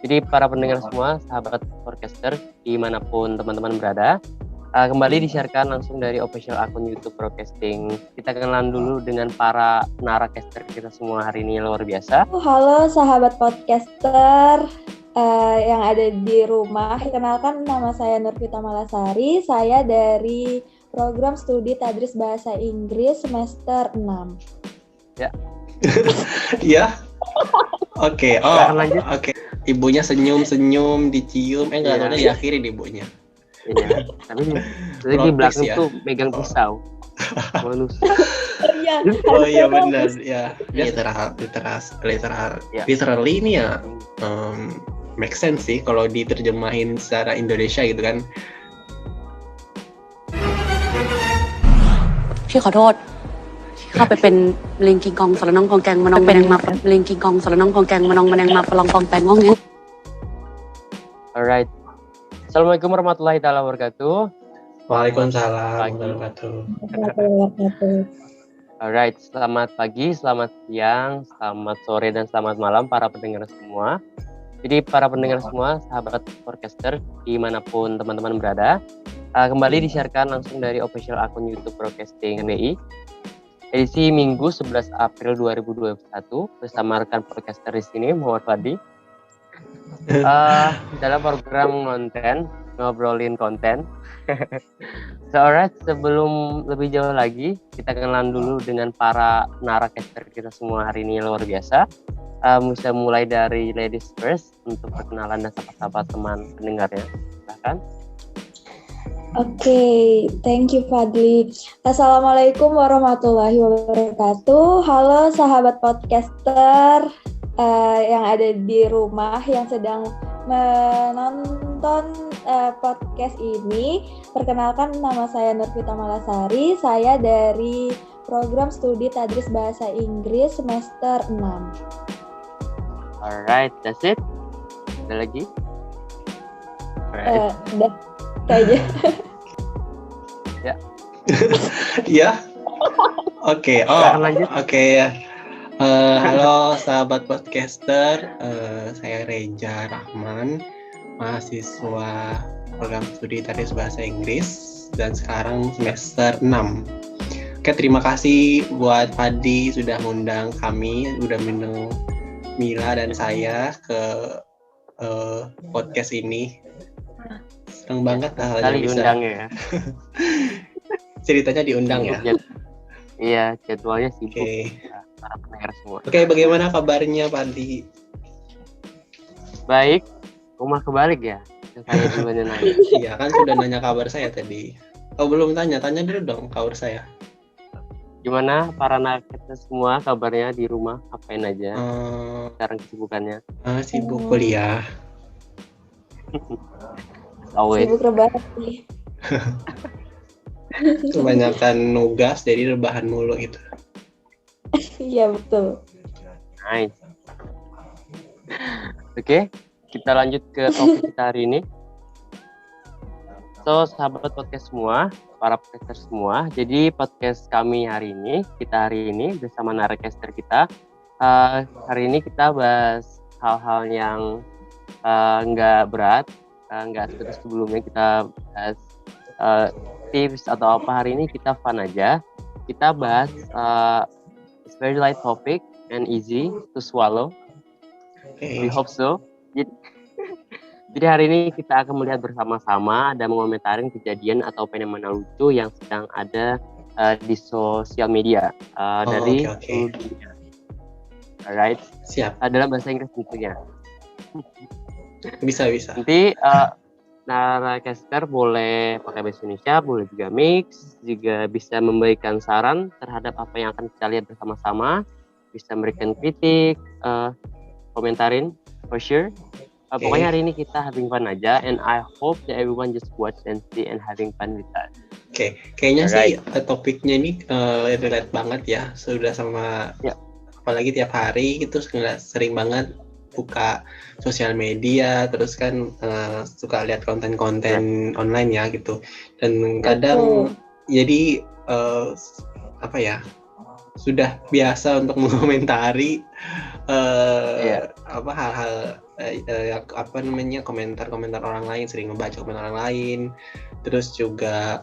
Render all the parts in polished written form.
Jadi para pendengar semua, sahabat podcaster, dimanapun teman-teman berada, kembali disiarkan langsung dari official akun YouTube Broadcasting. Kita kenalan dulu dengan para narasumber kita semua hari ini luar biasa. Halo sahabat podcaster yang ada di rumah. Kenalkan, nama saya Nurvita Malasari. Saya dari program studi Tadris Bahasa Inggris semester 6. Ya. Ya. Oke. Oke. Ibunya senyum-senyum, dicium, enggak tahu diakhirin ibunya. Iya, tapi di belakang tuh megang pisau. Bonus. Oh iya benar ya. Dia literally ini ya make sense sih kalau diterjemahin secara Indonesia gitu kan. พี่ขอโทษเข้าไปเป็นลิงกิงกองสารน้องกองแกงมานองแมงมาลิงกิงกองสารน้องกองแกงมานองแมงมาปลองกองแปงงงเงี้ย Alright. Assalamualaikum warahmatullahi wabarakatuh. Waalaikumsalam warahmatullahi wabarakatuh. Alright, selamat pagi, selamat siang, selamat sore, dan selamat malam para pendengar semua. Jadi para pendengar semua, sahabat podcaster, dimanapun teman-teman berada, kembali disiarkan langsung dari official akun YouTube Broadcasting BI. Edisi Minggu 11 April 2021 bersama rekan podcaster di sini, Muhammad Fadi. Dalam program ngobrolin konten. So, alright, sebelum lebih jauh lagi, kita kenalan dulu dengan para narasumber kita semua hari ini luar biasa. Bisa mulai dari ladies first untuk perkenalan dan sapa-sapa teman pendengarnya. Silahkan. Oke, thank you Fadli. Assalamualaikum warahmatullahi wabarakatuh. Halo sahabat podcaster yang ada di rumah yang sedang menonton podcast ini. Perkenalkan, nama saya Nurvita Malasari. Saya dari program studi Tadris Bahasa Inggris semester 6. Alright, that's it. Ada lagi? Udah, kayaknya. Ya. Ya. Oke. Lanjut. Oke ya. Halo sahabat podcaster, saya Reza Rahman, mahasiswa program studi Tadris Bahasa Inggris dan sekarang semester 6. Oke, terima kasih buat Fadi sudah ngundang kami, sudah mengundang Mila dan saya ke podcast ini. Senang banget kali bisa diundangnya ya. Ceritanya diundang ya. Iya, jadwalnya sibuk. Para pendengar semua. Oke, bagaimana kabarnya Fadi? Baik, rumah kebalik ya. Saya duluan nanya. Iya kan sudah nanya kabar saya tadi. Oh belum tanya dulu dong kabar saya. Gimana para nakes semua kabarnya di rumah? Apain aja? Sekarang kesibukannya? Sibuk kuliah. Sibuk rebahan sih. Kebanyakan nugas jadi rebahan mulu gitu. Iya betul. Nice. Oke, kita lanjut ke topik kita hari ini. So, sahabat podcast semua, para podcaster semua. Jadi podcast kami hari ini bersama narasumber kita. Hari ini kita bahas hal-hal yang nggak berat, nggak seperti sebelumnya kita bahas tips atau apa. Hari ini kita fun aja. Kita bahas it's very light topic and easy to swallow. We hope so. Jadi hari ini kita akan melihat bersama-sama dan mengomentari kejadian atau fenomena lucu yang sedang ada di sosial media dari dunia. Alright. Siap. Dalam bahasa Inggris tentunya. Bisa. Nanti narasumber boleh pakai bahasa Indonesia, boleh juga mix, juga bisa memberikan saran terhadap apa yang akan kita lihat bersama-sama, bisa memberikan kritik, komentarin, for sure. Pokoknya hari ini kita having fun aja, and I hope that everyone just watch and see and having fun with us. Oke, kayaknya sih topiknya ini relate banget ya, sudah sama, apalagi tiap hari gitu sering banget buka sosial media, terus kan suka lihat konten-konten online ya gitu, dan kadang jadi sudah biasa untuk mengomentari hal-hal apa namanya, komentar-komentar orang lain, sering ngebaca komentar orang lain, terus juga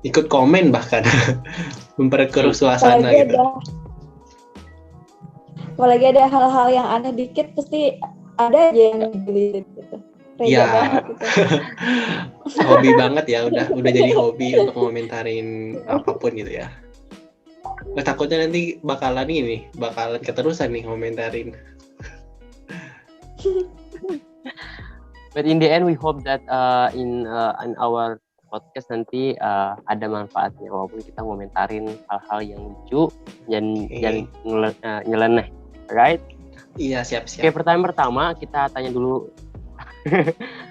ikut komen bahkan memperkeruh suasana gitu. Apalagi ada hal-hal yang aneh dikit pasti ada aja yang dilihat gitu. Iya, hobi banget ya, udah jadi hobi untuk ngomentarin apapun gitu ya. Takutnya nanti bakalan keterusan nih ngomentarin. But in the end, we hope that in our podcast nanti ada manfaatnya, walaupun kita ngomentarin hal-hal yang lucu dan nyeleneh, right? Iya, siap. Oke, pertanyaan pertama kita tanya dulu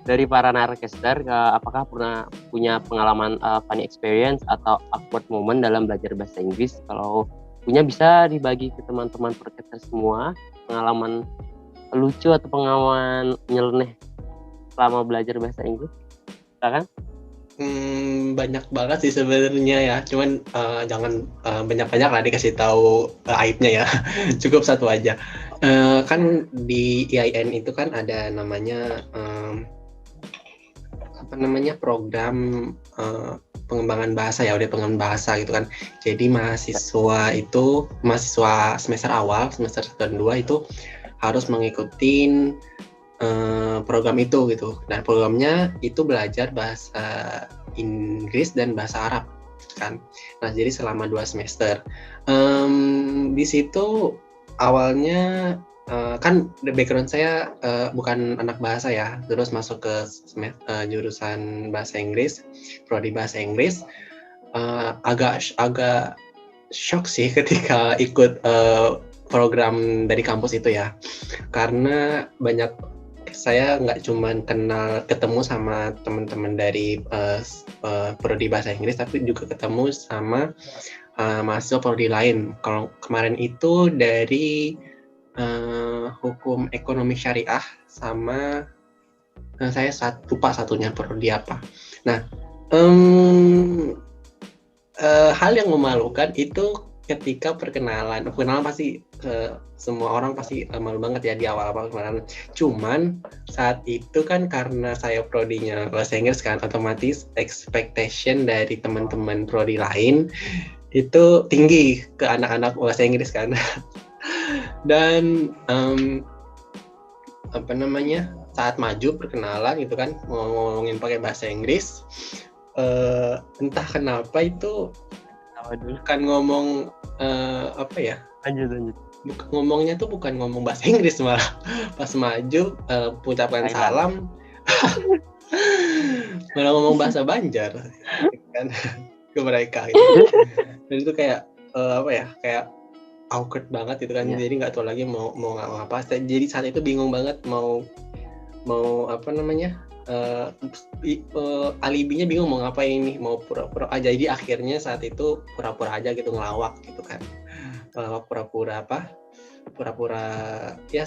dari para narcaster, apakah pernah punya pengalaman funny experience atau awkward moment dalam belajar bahasa Inggris? Kalau punya bisa dibagi ke teman-teman podcaster semua, pengalaman lucu atau pengalaman nyeleneh selama belajar bahasa Inggris, kan? Banyak banget sih sebenarnya ya, cuman jangan banyak-banyak lah dikasih tahu aibnya ya. Cukup satu aja. Kan di IAIN itu kan ada namanya program pengembangan bahasa ya, udah pengembangan bahasa gitu kan. Jadi mahasiswa semester awal, semester 1 dan 2 itu harus mengikuti program itu gitu. Dan programnya itu belajar bahasa Inggris dan bahasa Arab kan. Nah, jadi selama 2 semester. Di situ awalnya kan background saya bukan anak bahasa ya, terus masuk ke jurusan bahasa Inggris, prodi bahasa Inggris. Agak shock sih ketika ikut program dari kampus itu ya, karena saya nggak cuma ketemu sama teman-teman dari prodi bahasa Inggris, tapi juga ketemu sama mahasiswa prodi lain. Kalau kemarin itu dari hukum ekonomi syariah, sama saya lupa satunya prodi apa. Nah, hal yang memalukan itu ketika perkenalan pasti semua orang pasti malu banget ya di awal-awal perkenalan. Cuman saat itu kan karena saya prodinya bahasa Inggris kan, otomatis expectation dari teman-teman prodi lain itu tinggi ke anak-anak bahasa Inggris kan. Dan saat maju perkenalan gitu kan, ngomongin pakai bahasa Inggris, entah kenapa itu bukan ngomong lanjut. Ngomongnya tuh bukan ngomong bahasa Inggris, malah pas maju mengucapkan salam malah ngomong bahasa Banjar kan ke mereka gitu. Dan itu kayak kayak awkward banget gitu kan. Jadi nggak tahu lagi mau apa. Jadi saat itu bingung banget mau alibinya bingung mau ngapain ini, mau pura-pura aja. Jadi akhirnya saat itu pura-pura aja gitu, ngelawak gitu kan. Pura-pura ya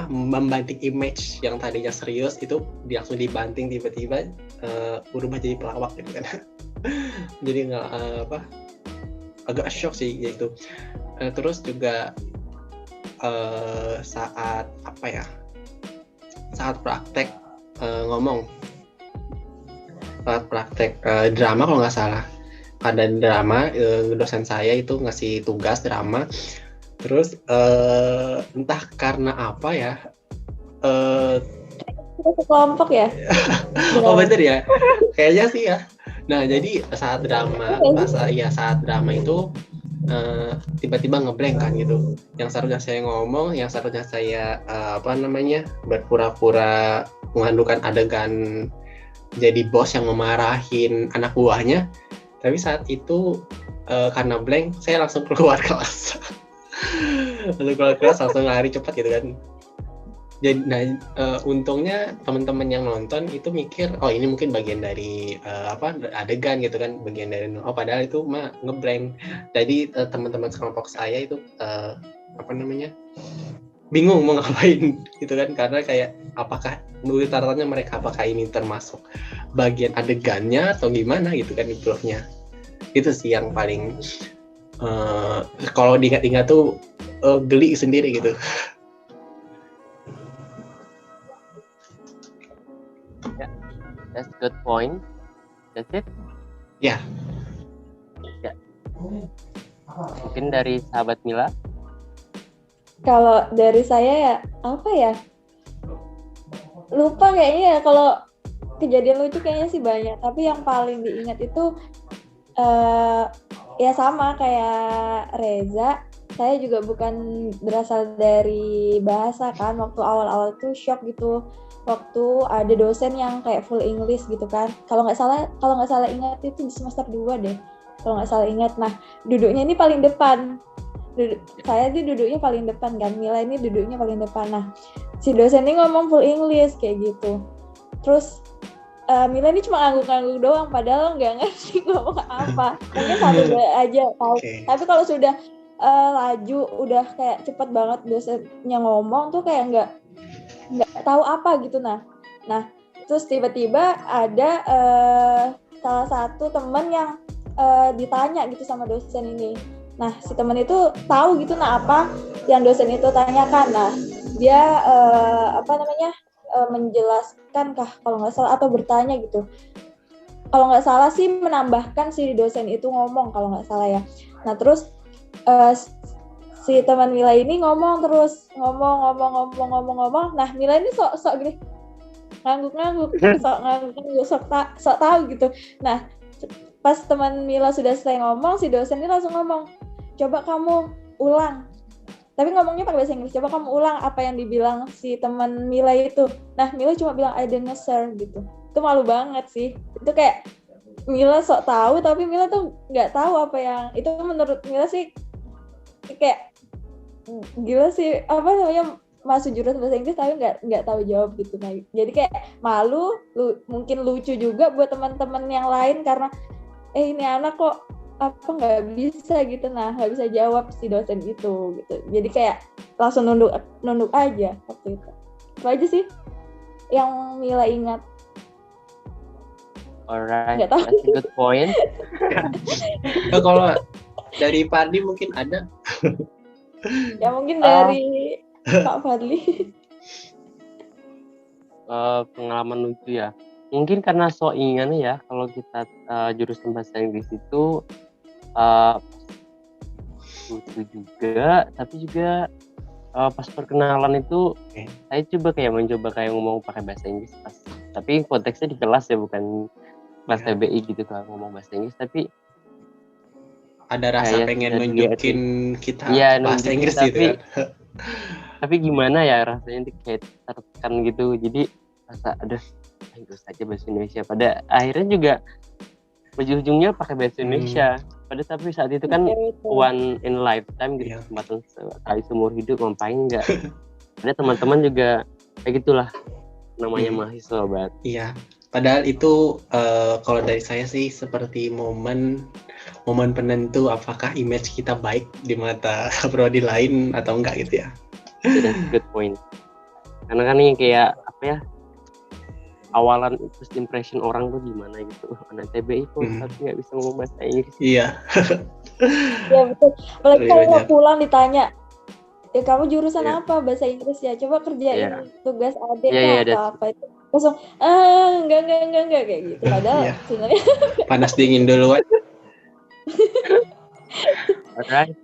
membanting image yang tadinya serius itu langsung dibanting tiba-tiba berubah jadi pelawak gitu kan. Jadi agak shock sih gitu. Terus juga saat praktek saat praktek drama, kalau nggak salah ada drama, dosen saya itu ngasih tugas drama, terus entah karena apa ya, kelompok ya. Oh bener ya, kayaknya sih ya. Nah jadi saat drama itu tiba-tiba ngeblank kan gitu. Yang seharusnya saya ngomong, yang seharusnya saya berpura-pura mengandungkan adegan jadi bos yang memarahin anak buahnya, tapi saat itu karena blank saya langsung keluar kelas. Langsung lari cepat gitu kan. Jadi untungnya teman-teman yang nonton itu mikir, oh ini mungkin bagian dari adegan gitu kan, bagian dari padahal itu mah ngeblank. Jadi teman-teman sekelompok saya itu bingung mau ngapain gitu kan, karena kayak apakah tatarannya mereka apakah ini termasuk bagian adegannya atau gimana gitu kan, improve-nya. Itu sih yang paling kalau diingat-ingat tuh geli sendiri gitu. That's good point. That's it. Ya. Ya. Mungkin dari sahabat Mila. Kalau dari saya ya apa ya? Lupa kayaknya ya, kalau kejadian lucu kayaknya sih banyak, tapi yang paling diingat itu ya sama kayak Reza, saya juga bukan berasal dari bahasa kan, waktu awal-awal tuh shock gitu, waktu ada dosen yang kayak full English gitu kan, kalau nggak salah ingat itu di semester 2 deh, kalau nggak salah ingat. Nah, duduknya ini paling depan, saya tuh duduknya paling depan kan, Mila ini duduknya paling depan. Nah, si dosen ini ngomong full English kayak gitu, terus Mila ini cuma ngangguk-ngangguk doang, padahal nggak ngerti ngomong apa. Mungkin satu aja tahu. Okay. Tapi kalau sudah laju, udah kayak cepet banget dosennya ngomong tuh kayak nggak tahu apa gitu. Nah, terus tiba-tiba ada salah satu teman yang ditanya gitu sama dosen ini. Nah, si teman itu tahu gitu apa yang dosen itu tanyakan. Nah, dia menjelaskan kalau nggak salah atau bertanya gitu. Kalau nggak salah sih menambahkan si dosen itu ngomong kalau nggak salah ya. Nah terus si teman Mila ini ngomong terus ngomong. Nah Mila ini sok gini ngangguk sok tahu gitu. Nah pas teman Mila sudah selesai ngomong, si dosen ini langsung ngomong, coba kamu ulang. Tapi ngomongnya pakai bahasa Inggris, coba kamu ulang apa yang dibilang si teman Mila itu. Nah, Mila cuma bilang I don't know sir gitu. Itu malu banget sih. Itu kayak Mila sok tahu, tapi Mila tuh nggak tahu apa yang itu. Menurut Mila sih kayak gila sih, apa namanya, masuk jurusan bahasa Inggris tapi nggak tahu jawab gitu. Nah, jadi kayak malu, mungkin lucu juga buat teman-teman yang lain karena ini anak kok apa nggak bisa gitu, nggak bisa jawab si dosen itu gitu. Jadi kayak langsung nunduk aja waktu itu. Itu aja sih yang Mila ingat. Alright, Nggak tahu. that's a good point. Kalau dari Pardi mungkin ada? Ya mungkin dari Kak Fadli. Pengalaman lucu ya. Mungkin karena so ingat ya, kalau kita jurusan bahasa Inggris itu lucu juga, tapi juga pas perkenalan itu saya coba kayak mencoba kayak ngomong pakai bahasa Inggris pas, tapi konteksnya di kelas ya, bukan kelas TBI gitu kan, ngomong bahasa Inggris, tapi ada rasa pengen nunjukin kita bahasa Inggris tapi, gitu kan. Tapi gimana ya rasanya kayak tertekan gitu, jadi rasa aduh Inggris aja bahasa Indonesia, pada akhirnya juga ujung-ujungnya pakai bahasa Indonesia. Tapi saat itu kan one in lifetime gitu, kesempatan sekali seumur hidup, ngapain enggak. Ada teman-teman juga kayak gitulah, namanya mahasiswa banget. Iya, padahal itu kalau dari saya sih seperti momen penentu apakah image kita baik di mata prodi lain atau enggak gitu ya. That's a good point. Karena kan ini kayak apa ya, awalan first impression orang tuh gimana gitu, anak TBI kok tapi nggak bisa ngomong bahasa Inggris. Iya. Iya betul. Apalagi kalau pulang ditanya, ya kamu jurusan apa, bahasa Inggris ya, coba kerjain tugas adik atau apa itu, langsung enggak kayak gitu. Padahal sebenarnya panas dingin duluan. Alright.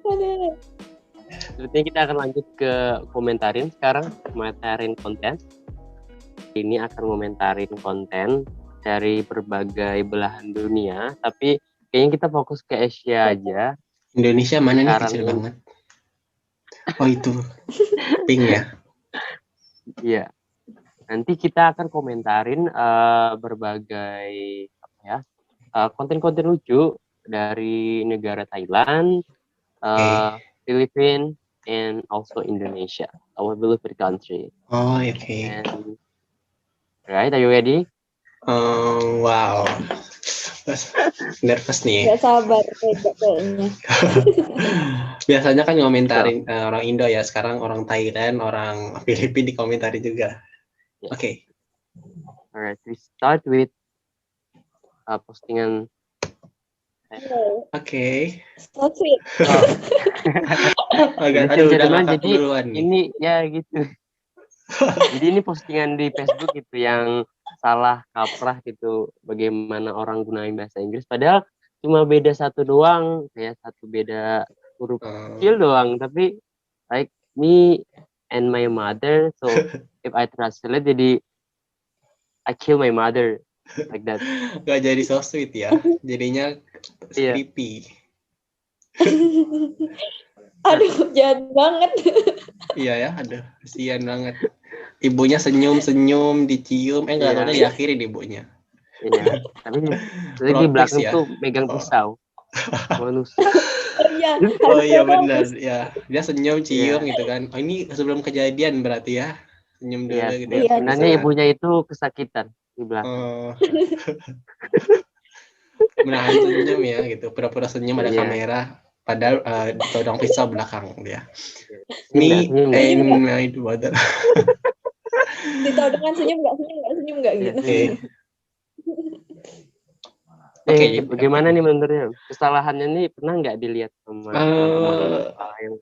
Sepertinya kita akan lanjut ke komentarin sekarang, komentarin konten. Ini akan komentarin konten dari berbagai belahan dunia, tapi kayaknya kita fokus ke Asia aja. Indonesia mana nih kecil banget. Oh itu, pink ya? Iya. Nanti kita akan komentarin berbagai konten-konten lucu dari negara Thailand, Filipina, and also Indonesia, our beloved country. Oh, okay. Right, are you ready? Wow. Nervous nih. Gak sabar kayaknya. Biasanya kan ngomentarin orang Indo ya, sekarang orang Thailand, orang Filipina dikomentari juga. Yeah. Okay. Alright, we start with postingan. Okay. So sweet. Aduh, udah ngakak jadi duluan nih. Ini ya gitu. Jadi ini postingan di Facebook gitu yang salah kaprah gitu bagaimana orang gunain bahasa Inggris. Padahal cuma beda satu doang, kayak satu beda huruf kecil doang. Tapi like me and my mother, so if I translate jadi I kill my mother like that. Gak jadi so sweet ya, jadinya Iya. creepy. Aduh, jahat banget. Iya ya, aduh, kasihan banget. Ibunya senyum-senyum, dicium, nggak Iya. tahu diakhirin ibunya. Iya, tapi di Plot twist belakang ya. tuh megang pisau. Bonus. Oh iya, Oh iya harusnya benar, bagus. ya. Dia senyum, cium Iya. gitu kan. Oh ini sebelum kejadian berarti ya. Senyum dulu Iya, gitu ya. Iya, sebenarnya Bisa. ibunya itu kesakitan di belakang. Menahan senyum ya gitu. Pura-pura senyum ada Iya. kamera. Padahal ditodong pisau belakang dia. Senyum Me nggak? and Senyum my mother. Ditahu dengan senyum nggak Iya. gitu. Oke. Oke, Bagaimana nih menurutnya? Kesalahannya nih pernah nggak dilihat sama teman-teman yang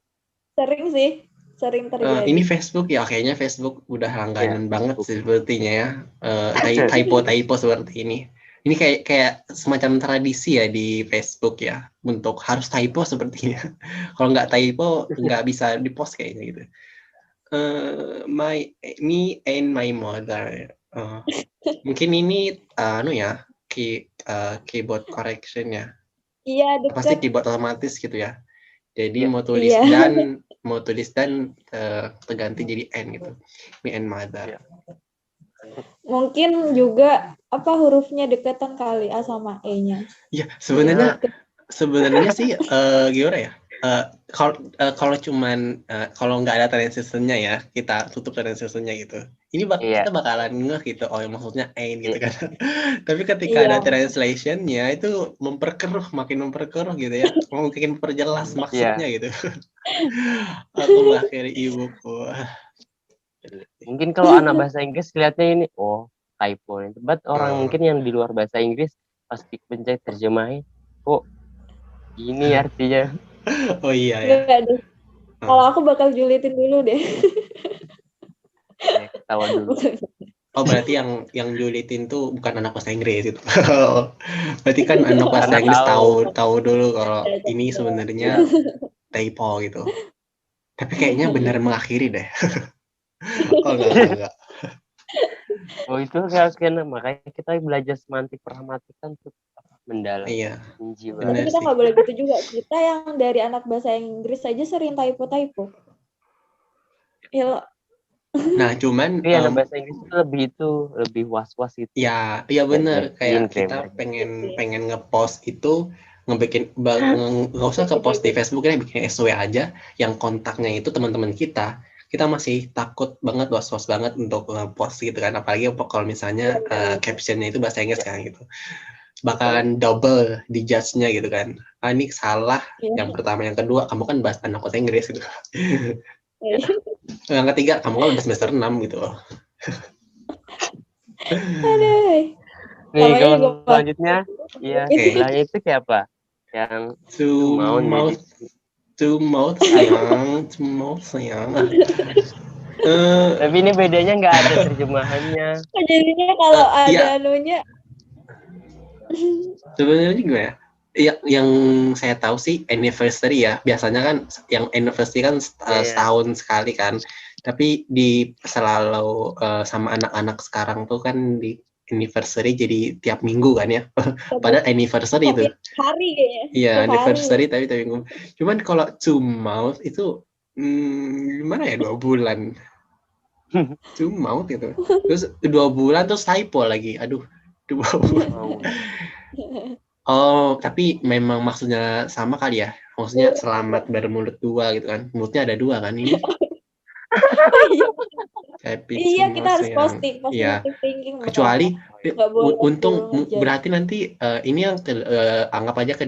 Sering sih, sering terjadi. ini Facebook ya, kayaknya Facebook udah langganan Iya, banget Facebook. sih sepertinya ya. Typo seperti ini. Ini kayak semacam tradisi ya di Facebook ya, untuk harus typo sepertinya. Kalau nggak typo nggak bisa di-post kayaknya gitu. Me and my mother. Mungkin ini ya keyboard correction ya. Iya, Pasti deket. keyboard otomatis gitu ya. Jadi Iya. mau tulis dan terganti jadi N gitu. Me and mother. Iya. Mungkin juga hurufnya deketan kali A sama E-nya. Iya, sebenarnya sih gimana ya? Kalau cuman kalau nggak ada transitionnya ya, kita tutup transitionnya gitu. Ini Iya. kita bakalan ngeh gitu, oh maksudnya N gitu kan. Tapi ketika Iya. ada translationnya itu makin memperkeruh gitu ya. Mungkin perjelas maksudnya gitu. Aku mengakhiri ibuku. Mungkin kalau anak bahasa Inggris lihatnya ini, oh typo. But orang mungkin yang di luar bahasa Inggris pasti pencet terjemahin, kok ini artinya. Oh iya ya. Nggak deh. Kalau aku bakal julitin dulu deh. Ya, ketawa dulu. Oh berarti yang julitin tuh bukan anak bahasa Inggris itu. Berarti kan anak bahasa Karena Inggris tahu. tahu dulu kalau ini sebenarnya typo gitu. Tapi kayaknya benar mengakhiri deh. Oh enggak. Oh itu harus kena, makanya kita belajar semantik pragmatik kan tuh mendalam. Iya. Jiwa. Tapi kita nggak boleh gitu juga. Kita yang dari anak bahasa Inggris aja sering typo. Ya, Nah cuman tapi anak bahasa Inggris itu lebih was-was gitu. ya benar kayak kita pengen ngepost itu nggak usah ke post di Facebook ya, bikin SW aja yang kontaknya itu teman-teman kita masih takut banget, was-was banget untuk ngepost gitu kan, apalagi kalau misalnya captionnya itu bahasa Inggris kan gitu, bakalan double di judge-nya gitu kan, ini salah yang pertama, yang kedua kamu kan bahasa anak bahasa Inggris gitu. Yang ketiga kamu kan udah semester 6 gitu loh. Aduh. Nih kalau selanjutnya, ya sebelahnya itu kayak apa? Yang to mouth sayang. Tapi ini bedanya nggak ada terjemahannya. Jadinya kalau ada anunya. Sebenarnya gimana? Yang saya tahu sih anniversary ya. Biasanya kan yang anniversary kan setahun sekali kan. Tapi selalu sama anak-anak sekarang tuh kan di anniversary jadi tiap minggu kan ya. Padahal anniversary itu. Hari kayaknya. Iya, anniversary tapi tiap minggu. Cuman kalau to mouth itu gimana ya, 2 bulan. To mouth gitu. Terus 2 bulan terus typo lagi. Aduh, 2 bulan. Oh, tapi memang maksudnya sama kali ya. Maksudnya selamat bermulut 2 gitu kan. Mulutnya ada 2 kan ini. Iya, kita harus positif thinking. Kecuali untung berarti nanti ini yang anggap aja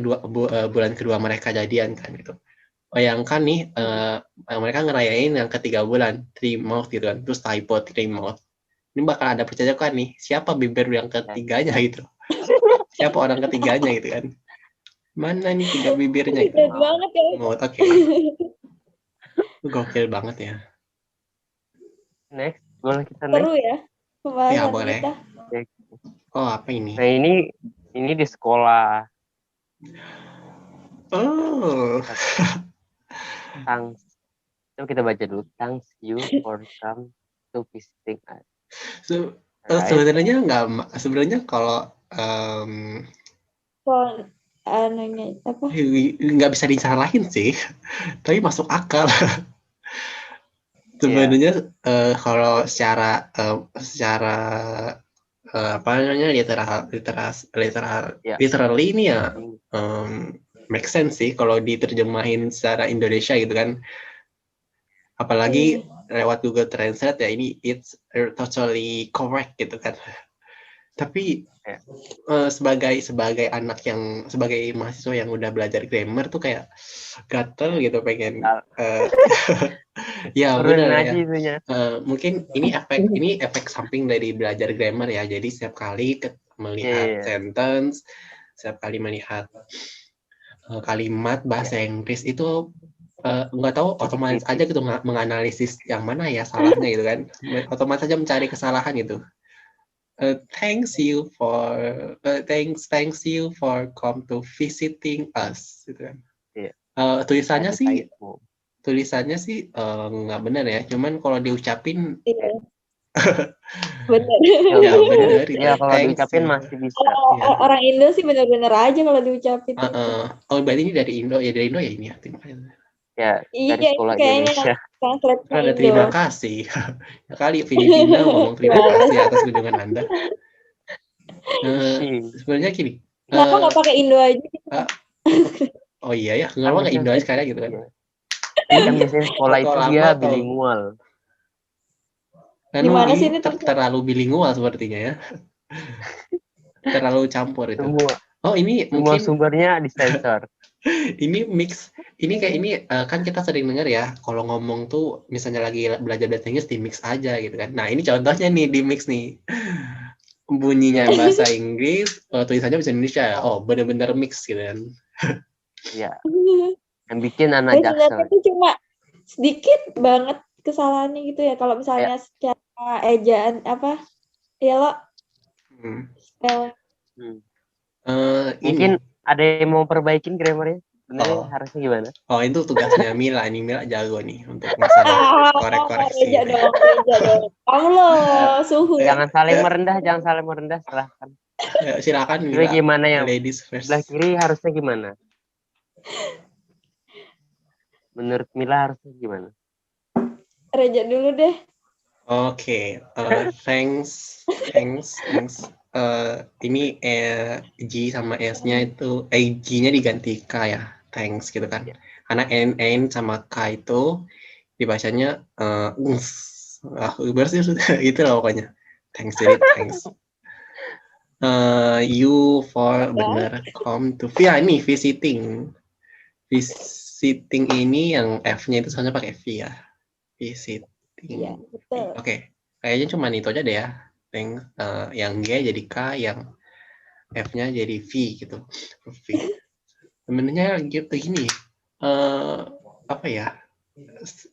bulan kedua mereka jadian kan gitu. Bayangkan nih mereka ngerayain yang ketiga bulan 3 months gitu kan. Terus typo 3 months. Ini bakal ada percakapan nih, siapa bibir yang ketiganya gitu. Siapa orang ketiganya gitu kan. Mana nih 3 bibirnya gitu. Banget ya. Oke. Gokil banget ya. Next, boleh kita next? Seru ya. Ya boleh. Ya. Oh, apa ini? Nah ini di sekolah. Oh, Thanks. Coba kita baca dulu. Thanks you for come to visiting us. Right? sebenarnya kalau Soal anunya apa? nggak bisa disalahin sih, tapi masuk akal. Iya. Sebenarnya kalau secara apa namanya Ya. literally ini ya Hmm. make sense sih kalau diterjemahin secara Indonesia gitu kan. Apalagi lewat Google Translate ya, ini it's totally correct gitu kan. Tapi Ya. sebagai mahasiswa yang udah belajar grammar tuh kayak gatel gitu pengen ya Turunin benar aja ya. itunya. Mungkin ini efek samping dari belajar grammar ya. Jadi setiap kali melihat sentence, setiap kali melihat kalimat bahasa Inggris itu nggak tahu, otomatis aja gitu menganalisis yang mana ya salahnya gitu kan. Otomatis aja mencari kesalahan gitu. Thanks you for come to visiting us gitu kan. Iya. Tulisannya sih nggak benar ya, cuman kalau diucapin bener. ya benar. Ya kalau diucapin masih bisa. Orang Indo sih bener-bener aja kalau diucapin. Oh berarti ini dari Indo ya, ini ya. Ya dari Iya, sekolah kayaknya Indonesia. translate-nya Indo. Terima kasih. Kali Filipina ngomong terima kasih atas kunjungan Anda. Sebenarnya gini. Kenapa nggak pakai Indo aja? Oh iya ya, kenapa nggak Indo aja sekarang gitu kan? Kan biasanya sekolah itu dia bilingual. Gimana sih ini terlalu bilingual sepertinya ya. Terlalu campur itu. Ini semua mungkin sumbernya disensor. Ini mix. Ini kayak ini kan kita sering dengar ya, kalau ngomong tuh misalnya lagi belajar bahasa Inggris di mix aja gitu kan. Nah, ini contohnya nih di mix nih. Bunyinya bahasa Inggris, tulisannya bahasa Indonesia. Oh, benar-benar mix gitu kan. Iya. Yang bikin anak jaksel. Itu cuma sedikit banget kesalahannya gitu ya. Kalau misalnya secara ejaan apa? Ya lo. Mungkin ada yang mau perbaikin grammarnya. Sebenarnya harusnya gimana? Oh, itu tugasnya Mila. Ini Mila jago nih untuk masalah korek-koreksi. Reja dong. Kamu loh, suhu. Jangan saling merendah, silahkan. Silakan Mila. Gimana yang ladies first. sebelah kiri harusnya gimana? Menurut Mila harusnya gimana? Reja dulu deh. Oke, thanks. Ini G sama S-nya itu G-nya diganti K ya, thanks gitu kan. Karena N sama K itu dibacanya bersih itu lah pokoknya. Thanks, jadi thanks. You for bener come to ini visiting. Visiting ini yang F-nya itu soalnya pakai V ya. Visiting. Iya, betul. Oke, kayaknya cuma itu aja deh ya. Yang G jadi K, yang F-nya jadi V gitu. V. Sebenarnya gitu gini. Apa ya?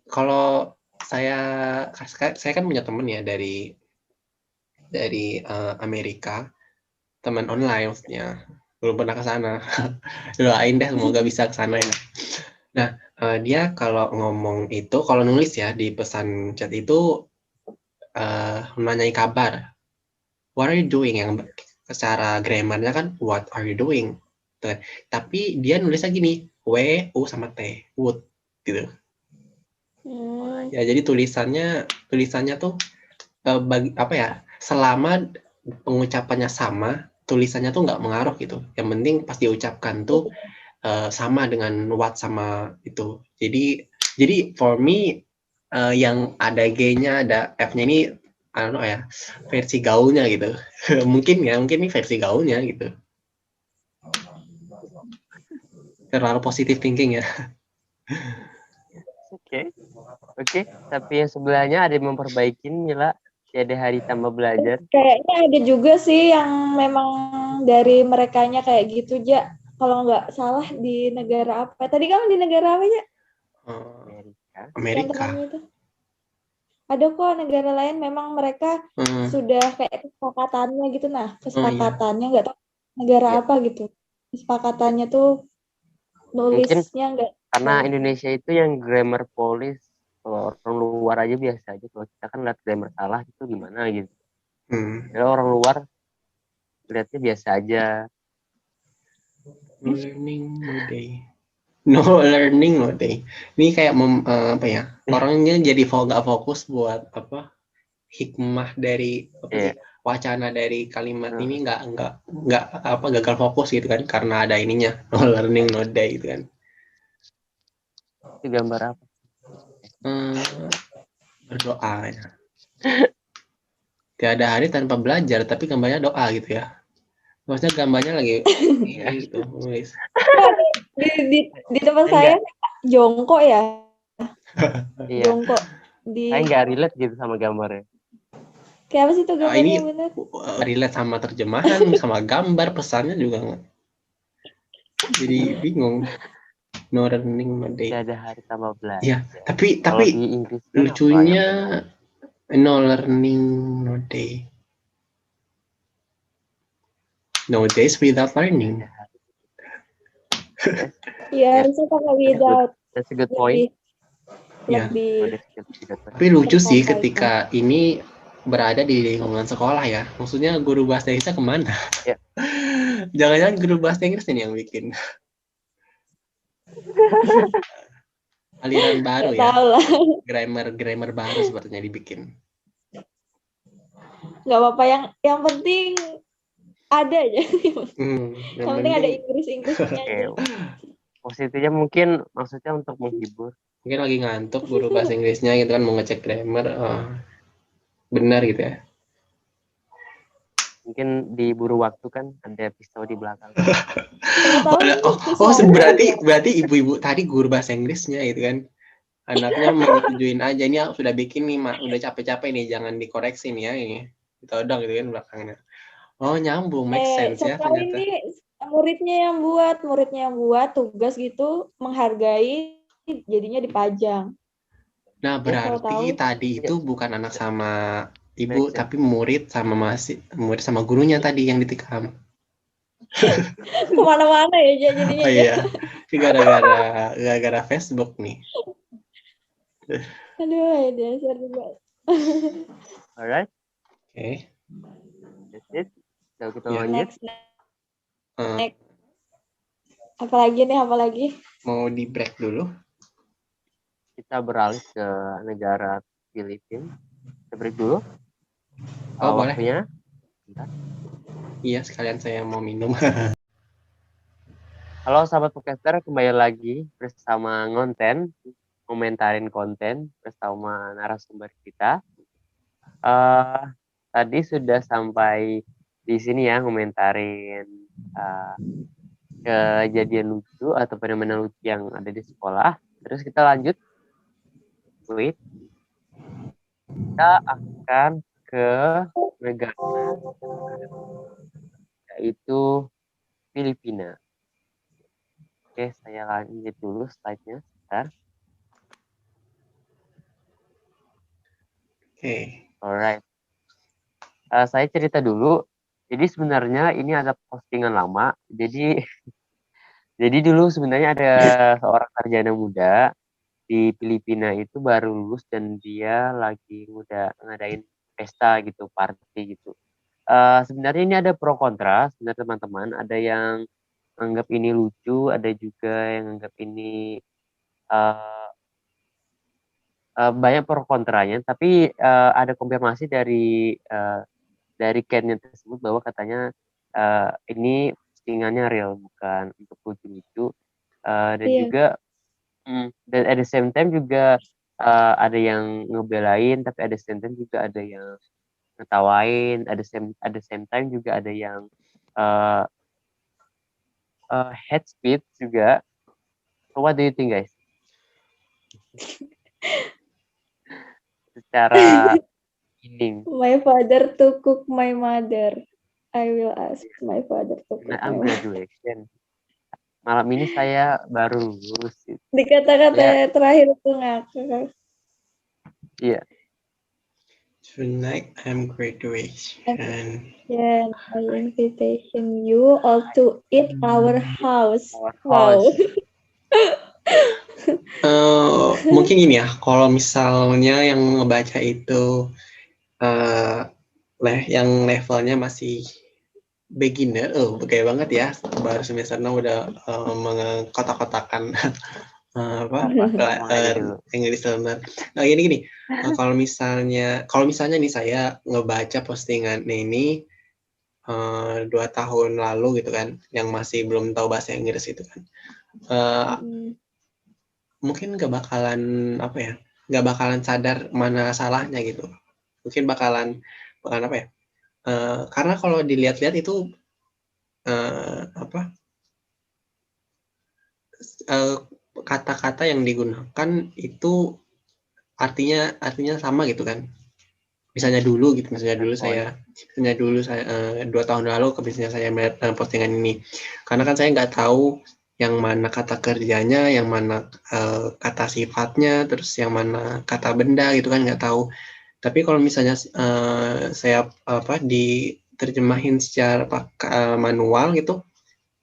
Kalau saya kan punya teman ya dari Amerika, teman online maksudnya. Belum pernah ke sana. Doain deh semoga bisa ke sana ya. Nah, dia kalau ngomong itu, kalau nulis ya di pesan chat itu menanyai kabar. What are you doing? Yang secara grammarnya kan what are you doing? Tuh. Tapi dia nulisnya gini, W, U sama T, would gitu. Ya jadi tulisannya tuh selama pengucapannya sama, tulisannya tuh nggak mengaruh gitu. Yang penting pas diucapkan tuh sama dengan what sama itu. Jadi for me yang ada G-nya, ada F-nya ini I don't know ya, versi gaulnya gitu. mungkin ini versi gaulnya gitu. Terlalu positive thinking ya. Oke. Tapi yang sebelahnya ada yang memperbaikin, Mila. Tiada hari tambah belajar. Kayaknya ada juga sih yang memang dari merekanya kayak gitu, Ja. Kalau nggak salah di negara apa? Tadi kamu di negara apa, Ja? Amerika. Ada kok negara lain memang mereka Hmm. sudah kayak kesepakatannya gitu. Nah, Oh iya. kesepakatannya nggak tahu negara Iya. apa gitu. Kesepakatannya tuh Mungkin nulisnya nggak karena baik. Indonesia itu yang grammar police, kalau orang luar aja biasa aja, kalau kita kan lihat grammar salah itu gimana gitu. Kalau orang luar lihatnya biasa aja. Learning no day. No learning no day. Ini kayak apa ya? Orangnya jadi nggak fokus buat apa? Hikmah dari apa Iya. sih? Wacana dari kalimat Hmm. ini nggak apa gagal fokus gitu kan karena ada ininya no learning no day gitu kan. Itu gambar apa? Berdoa ya. Tiada hari tanpa belajar tapi gambarnya doa gitu ya. Maksudnya gambarnya lagi gitu nulis. Di tempat Saya saya jongkok ya, iya, jongkok saya di nggak relate gitu sama gambarnya. kayak apa sih tuh gambarnya Ini yang bener? relate sama terjemahan sama gambar pesannya juga nggak. Jadi bingung. No learning no day. Tiada hari tanpa belajar. Iya, tapi Kalau di Inggrisnya apa lucunya yang benar? no learning no day. No days without learning. Tiada hari. Iya, Yes, harusnya pakai without that's a good point. Iya. Oh, lebih that's a good point. Tapi lucu sih tersampaikan. ketika ini berada di lingkungan sekolah ya. Maksudnya guru bahasa Inggrisnya kemana? Ya. Jangan-jangan guru bahasa Inggris ini yang bikin. Aliran baru Nggak ya. tahu lah, Grammar baru sepertinya dibikin. nggak apa-apa, yang penting ada aja. Yang penting ada Inggrisnya aja. Oke. Positifnya mungkin maksudnya untuk menghibur. Mungkin lagi ngantuk guru bahasa Inggrisnya gitu kan mau ngecek grammar. Benar gitu ya. Mungkin diburu waktu kan ada pisau di belakang. Berarti ibu-ibu tadi guru bahasa Inggrisnya gitu kan. Anaknya menunjukin aja ini aku sudah bikin nih, udah capek-capek nih, jangan dikoreksi nih ya ini. Ditodong gitu kan belakangnya. Oh, nyambung, make sense ya Setelah ternyata. ini muridnya yang buat tugas gitu, menghargai, jadinya dipajang. Nah, berarti tadi itu bukan anak sama ibu, tapi murid sama gurunya tadi yang ditikam. Kemana-mana ya jadinya. Oh iya, ini gara-gara Facebook nih. Aduh, dasar juga. Alright. Oke. That's it. So kita lanjut. Next. Apalagi? Mau di break dulu? Kita beralih ke negara Filipina. Kita break dulu. Boleh. Waktunya. Iya, sekalian saya mau minum. Halo sahabat podcaster, kembali lagi bersama Ngonten, komentarin konten bersama narasumber kita. Tadi sudah sampai di sini ya, komentarin kejadian lucu atau fenomena lucu yang ada di sekolah. Terus kita lanjut. Kita akan ke negara yaitu Filipina. Oke, saya lanjut dulu slide-nya sebentar. Oke. Alright. Saya cerita dulu. Jadi sebenarnya ini ada postingan lama. Jadi dulu sebenarnya ada seorang sarjana muda di Filipina itu baru lulus dan dia lagi ngadain pesta gitu, party gitu. Sebenarnya ini ada pro kontra sebenarnya teman-teman. Ada yang anggap ini lucu, ada juga yang anggap ini banyak pro kontranya. Tapi ada konfirmasi dari Ken tersebut bahwa katanya ini postingannya real, bukan untuk lucu-lucu. Dan juga dan at the same time juga ada yang ngebelain, tapi at the same time juga ada yang ngetawain, at the same time juga ada yang hate speech juga. So what do you think, guys? Secara ini. My father to cook my mother. I will ask my father to cook my mother. Graduation. Malam ini saya baru lulus. Di kata-kata terakhir itu ngakak. Iya. Tonight I'm graduation. Yeah, I invitation you all to eat our house. Our Wow. house. Mungkin gini ya, kalau misalnya yang ngebaca itu yang levelnya masih beginner, kayak banget ya, baru semester 6 udah mengkotak-kotakan English learner. Nah gini, kalau misalnya nih saya ngebaca postingan ini 2 tahun lalu gitu kan, yang masih belum tahu bahasa Inggris itu kan, mungkin nggak bakalan sadar mana salahnya gitu. Mungkin bakalan apa ya? Karena kalau dilihat-lihat itu kata-kata yang digunakan itu artinya sama gitu kan. Misalnya dulu saya 2 tahun lalu misalnya saya melihat postingan ini, karena kan saya nggak tahu yang mana kata kerjanya, yang mana kata sifatnya, terus yang mana kata benda gitu kan, nggak tahu. Tapi kalau misalnya saya diterjemahin secara manual gitu,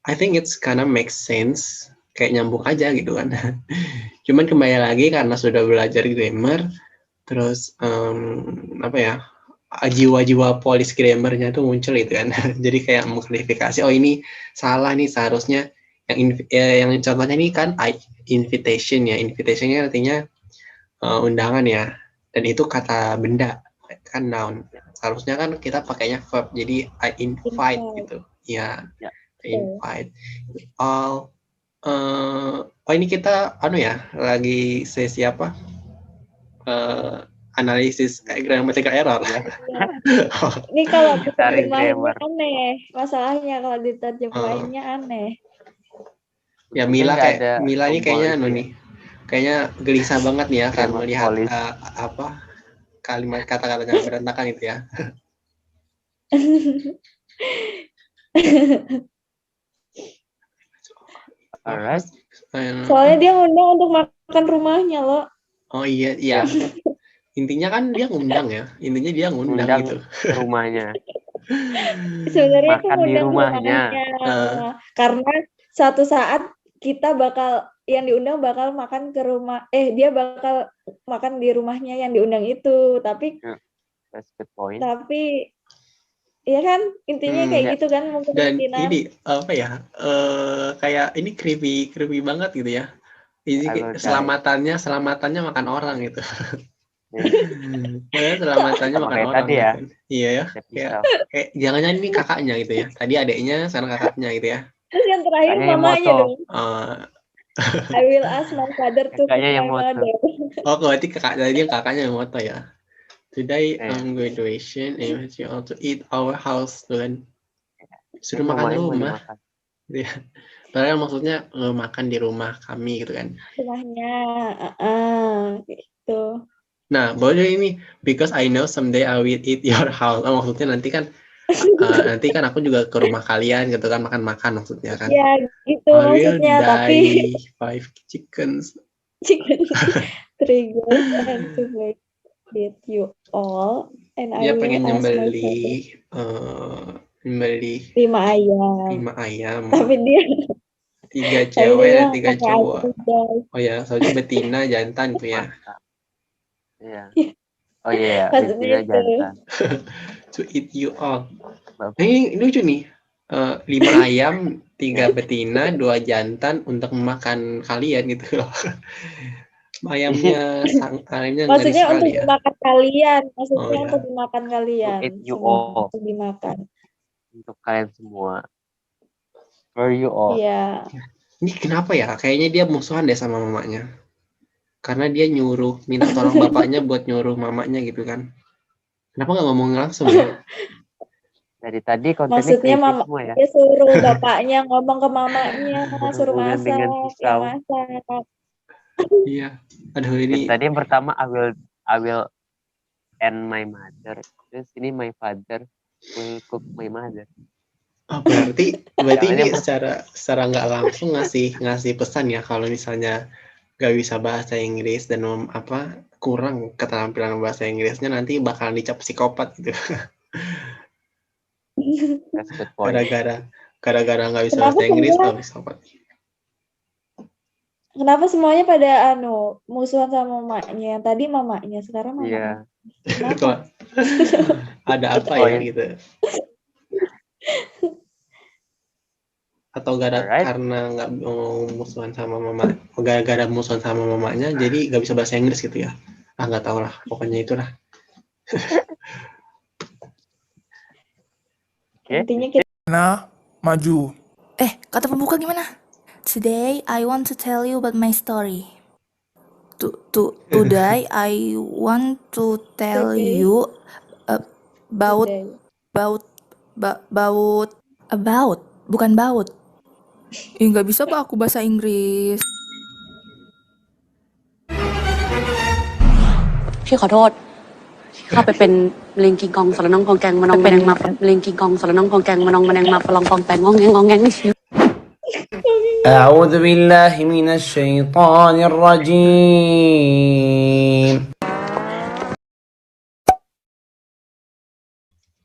I think it's kinda make sense, kayak nyambung aja gitu kan. Cuman kembali lagi karena sudah belajar grammar, terus jiwa-jiwa polis grammarnya tuh muncul gitu kan. Jadi kayak mengklarifikasi, oh ini salah nih, seharusnya yang contohnya ini kan invitation ya. Invitationnya artinya undangan ya, dan itu kata benda kan, noun. Seharusnya kan kita pakainya verb, jadi I invite gitu ya. Invite all. Ini kita lagi sesi apa? Analisis grammatical error. Ini kalau diterjemahinnya aneh, masalahnya kalau diterjemahinnya aneh. Ya Mila ini kayaknya kayaknya gelisah banget nih ya kan melihat kalimat kata-katanya berantakan itu ya. Alright. Soalnya dia ngundang untuk makan rumahnya loh. Oh iya. Intinya kan dia ngundang ya. Intinya dia ngundang gitu. Rumahnya. Sebenarnya itu makan di rumahnya. Karena suatu saat kita yang diundang bakal makan ke rumah. Dia bakal makan di rumahnya yang diundang itu. Tapi that's good point. Tapi ya kan intinya kayak gitu kan. Dan ini kayak ini creepy banget gitu ya. Ini selamatannya makan orang gitu. Selamatannya makan orang tadi ya. Kan? Iya ya. Kayak jangan-jangan ini kakaknya gitu ya. Tadi adiknya, sekarang kakaknya gitu ya. Terus yang terakhir mamanya dong. I will ask my father to cook my mother. Oh, berarti kakaknya yang moto ya. Today graduation, I want you all to eat our house, tuh kan. Suruh makan di rumah. Ya. Padahal maksudnya makan di rumah kami gitu kan. Rumahnya, gitu. Nah, boleh ini, because I know someday I will eat your house. Maksudnya nanti kan aku juga ke rumah kalian gitu kan, makan-makan maksudnya kan. Ya gitu I maksudnya, will tapi 5 chickens. 3 girls and 2 boys with you all, and I will pengen nyembeli 5 ayam. Tapi dia 3 cewek dan 3 cowok. Oh ya, soalnya betina jantan tuh ya. Iya. Oh iya, betina jantan. To eat you all. Ini lucu nih. 5 ayam, 3 betina, 2 jantan untuk memakan kalian gitu loh. Ayamnya maksudnya untuk ya. dimakan kalian, untuk dimakan kalian. To eat you all. Untuk dimakan. Untuk kalian semua. For you all. Iya. Ini kenapa ya? Kayaknya dia musuhan deh sama mamanya. Karena dia minta tolong bapaknya buat nyuruh mamanya gitu kan. Kenapa nggak ngomong langsung ya? Dari tadi kontennya maksudnya semua ya. Dia suruh bapaknya ngomong ke mamanya, suruh masak, Iya. Aduh ini. Tadi yang pertama I will and my mother. Terus ini my father will cook my mother. Oh, berarti ini secara nggak langsung ngasih pesan ya, kalau misalnya nggak bisa bahasa Inggris dan kurang keterampilan bahasa Inggrisnya, nanti bakalan dicap psikopat gitu. That's a good point. Gara-gara nggak bisa Kenapa bahasa Inggris semua? nggak psikopat. Kenapa semuanya pada musuhan sama mamanya? Yang tadi mamanya, sekarang mamanya. Iya. Kenapa? Kok ada apa ya Point. gitu? Atau Alright. karena nggak mau musuhan sama mama, gara-gara musuhan sama mamanya jadi nggak bisa bahasa Inggris gitu ya? Nggak tahu lah, pokoknya itulah. Oke. Intinya kita Maju. Kata pembuka gimana? Today I want to tell you about my story. Today I want to tell Today. you about bukan baut. Nggak bisa Pak aku bahasa Inggris. พี่ขอโทษข้าไปเป็นลิงกิงกองสารน้องกองแกงมานองแมงมาลิงกิงกองสารน้องกองแกงมานองแมงมาปลองกองแปงงองแงนี่ أعوذ بالله من الشيطان الرجيم.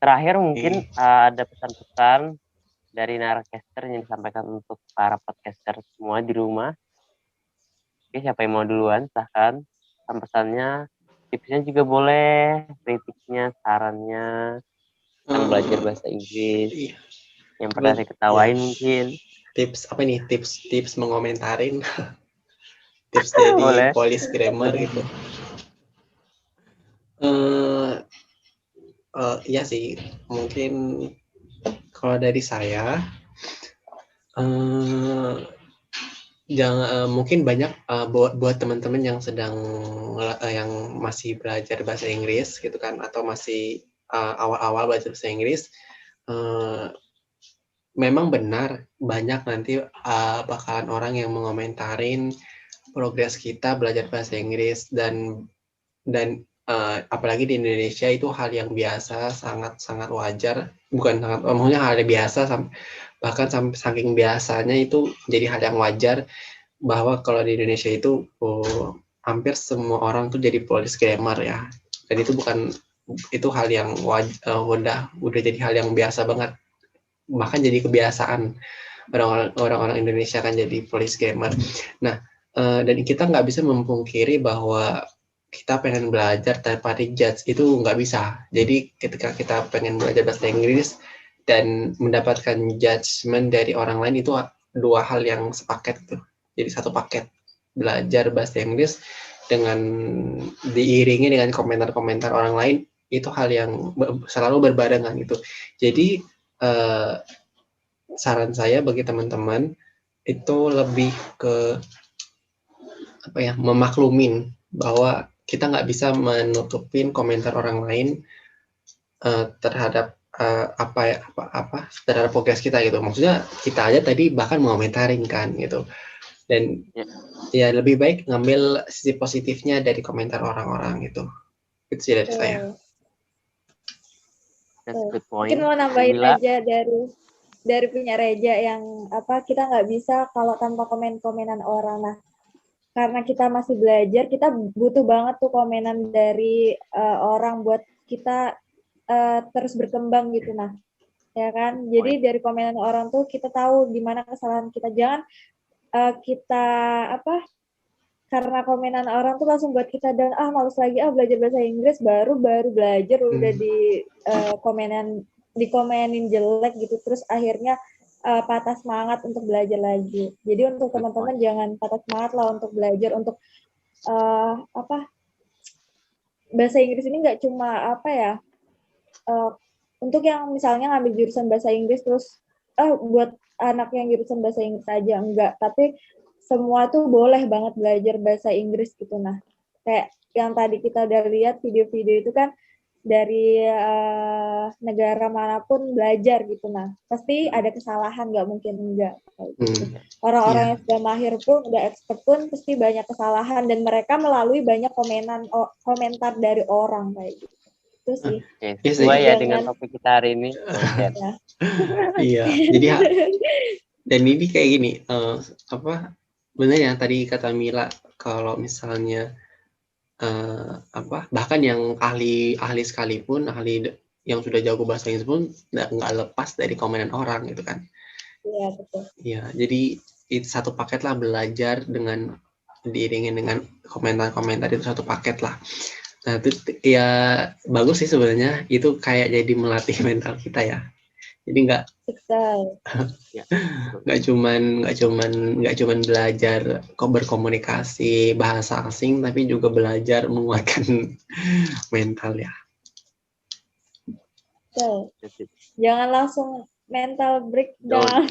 Terakhir mungkin ada pesan-pesan dari Narcaster yang disampaikan untuk para podcaster semua di rumah. Oke, siapa yang mau duluan? Silahkan. Pesannya, tipsnya juga boleh, kritiknya, sarannya, tentang belajar bahasa Inggris. Yang pernah saya ketawain mungkin. Tips apa nih? Tips mengomentarin. Tips jadi polis grammar gitu. Iya sih, mungkin kalau dari saya jangan mungkin banyak buat teman-teman yang sedang yang masih belajar bahasa Inggris gitu kan, atau masih awal-awal belajar bahasa Inggris, memang benar banyak nanti bakalan orang yang mengomentarin progres kita belajar bahasa Inggris, dan apalagi di Indonesia itu hal yang biasa, sangat wajar, bukan sangat, maksudnya hal yang biasa, bahkan saking biasanya itu jadi hal yang wajar bahwa kalau di Indonesia itu hampir semua orang tuh jadi polis grammar ya, dan itu hal yang udah jadi hal yang biasa banget, bahkan jadi kebiasaan orang-orang Indonesia kan jadi polis grammar. Nah, dan kita nggak bisa memungkiri bahwa kita pengen belajar tanpa dijudge, itu nggak bisa. Jadi ketika kita pengen belajar bahasa Inggris dan mendapatkan judgement dari orang lain, itu dua hal yang sepaket tuh. Jadi satu paket, belajar bahasa Inggris dengan diiringi dengan komentar-komentar orang lain, itu hal yang selalu berbarengan gitu. Jadi saran saya bagi teman-teman itu lebih ke memaklumin bahwa kita nggak bisa menutupin komentar orang lain terhadap terhadap progres kita gitu. Maksudnya kita aja tadi bahkan mengomentarin kan gitu, dan ya lebih baik ngambil sisi positifnya dari komentar orang-orang gitu. Itu sih dari saya. Mungkin mau nambahin aja dari punya Reja yang kita nggak bisa kalau tanpa komen-komenan orang. Nah, karena kita masih belajar, kita butuh banget tuh komenan dari orang buat kita terus berkembang gitu. Nah, ya kan? Jadi dari komenan orang tuh kita tahu di mana kesalahan kita. Jangan kita karena komenan orang tuh langsung buat kita down, males lagi belajar bahasa Inggris, baru belajar udah dikomenin jelek gitu, terus akhirnya patah semangat untuk belajar lagi. Jadi untuk teman-teman jangan patah semangat lah untuk belajar, untuk bahasa Inggris ini nggak cuma untuk yang misalnya ngambil jurusan bahasa Inggris terus buat anak yang jurusan bahasa Inggris aja, enggak, tapi semua tuh boleh banget belajar bahasa Inggris gitu. Nah, kayak yang tadi kita udah lihat video-video itu kan dari negara manapun belajar gitu. Nah, pasti ada kesalahan, nggak mungkin enggak. Orang-orang yang sudah mahir pun, udah expert pun pasti banyak kesalahan, dan mereka melalui banyak komentar dari orang kayak gitu. Itu sih. Sesuai ya dengan topik kita hari ini. Iya, jadi dan ini kayak gini, bener yang tadi kata Mila, kalau misalnya bahkan yang ahli sekalipun, yang sudah jago bahasa Inggris pun nggak lepas dari komenan orang gitu kan. Iya, betul. Iya, jadi itu satu paket lah, belajar dengan diiringin dengan komentar-komentar, itu satu paket lah. Nah itu ya bagus sih sebenarnya, itu kayak jadi melatih mental kita ya. Jadi Betul. nggak cuman belajar kok berkomunikasi bahasa asing, tapi juga belajar menguatkan mental ya. Betul. Jangan langsung mental breakdown.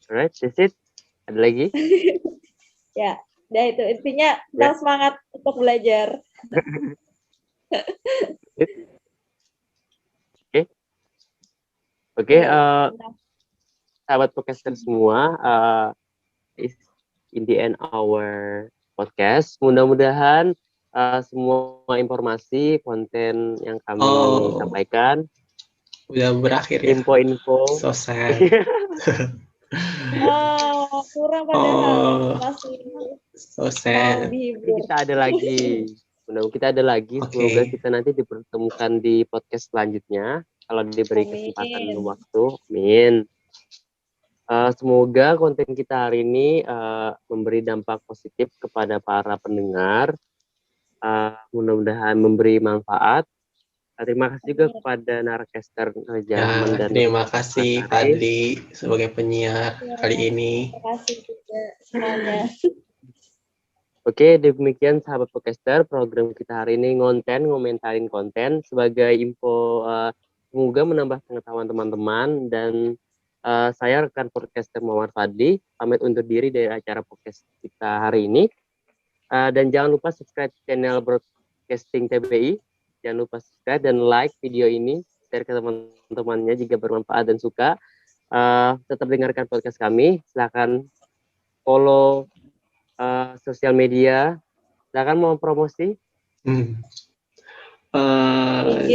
Alright, that's it. Ada lagi? Ya, udah itu intinya tetap semangat untuk belajar. Oke, sahabat podcaster semua, in the end our podcast. Mudah-mudahan semua informasi, konten yang kami sampaikan udah berakhir ya. Info-info. So sad. Kurang padahal masih so sad. Kita ada lagi. Kita ada lagi. Semoga kita nanti dipertemukan di podcast selanjutnya. Kalau diberi kesempatan dan waktu. Amin. Semoga konten kita hari ini memberi dampak positif kepada para pendengar. Mudah-mudahan memberi manfaat. Terima kasih juga kepada narasumber Rahman dan terima kasih Fadli sebagai penyiar kali ini. Terima kasih juga semuanya. Oke, demikian sahabat podcaster, program kita hari ini ngomentarin konten sebagai info, semoga menambah pengetahuan teman-teman. Dan saya rekan podcaster Muhammad Fadli pamit undur diri dari acara podcast kita hari ini. Dan jangan lupa subscribe channel Broadcasting TBI. Jangan lupa subscribe dan like video ini, share ke teman-temannya jika bermanfaat dan suka. Tetap dengarkan podcast kami. Silakan follow sosial media. Silakan mau promosi. IG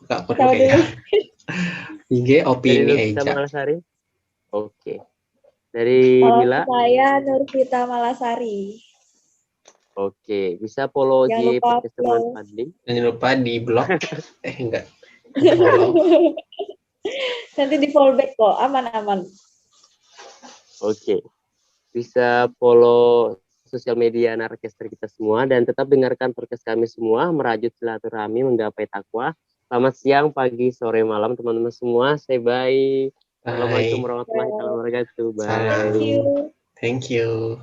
nggak perlu ya. IG opini Eja. Oke. Dari Mila. Saya Nurvita Malasari. Oke, bisa follow di podcast teman Fadli. Jangan lupa di blog. Enggak. Nanti di fallback kok, aman-aman. Oke. Bisa follow sosial media narasumber kita semua dan tetap dengarkan podcast kami semua, merajut silaturahmi menggapai takwa. Selamat siang, pagi, sore, malam teman-teman semua. Say bye. Assalamualaikum warahmatullahi wabarakatuh. Bye. Thank you.